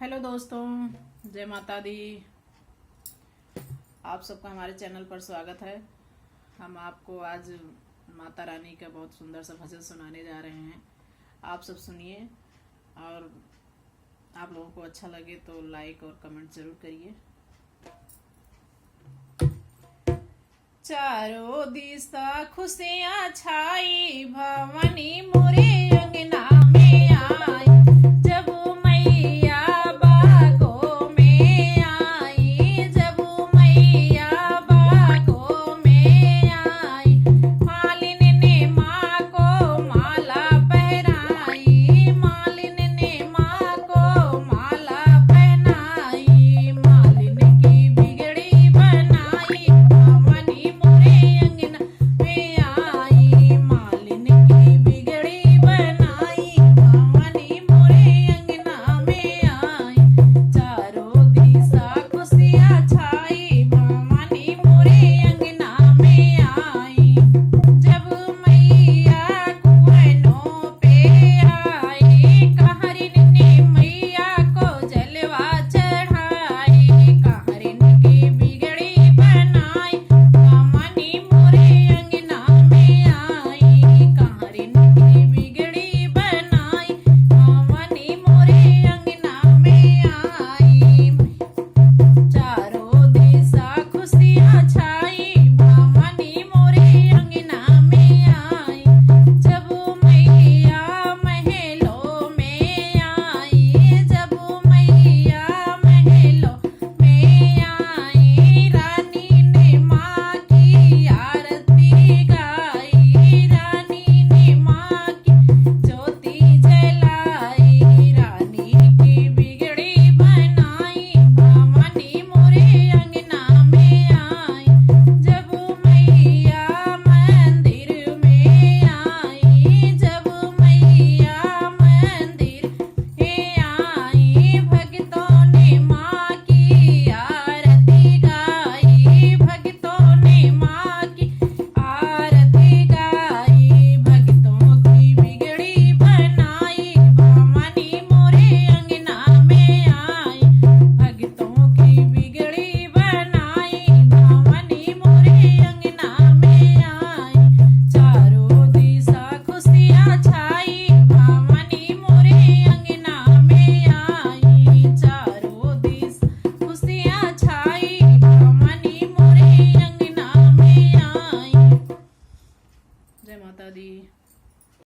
Hello दोस्तों, जय माता दी। आप सबका हमारे चैनल पर स्वागत है। हम आपको आज माता रानी का बहुत सुंदर सा भजन सुनाने जा रहे हैं। आप सब सुनिए और आप लोगों को अच्छा लगे तो लाइक और कमेंट जरूर करिए। चारों दिशा खुशियाँ छाई, भवानी मोरे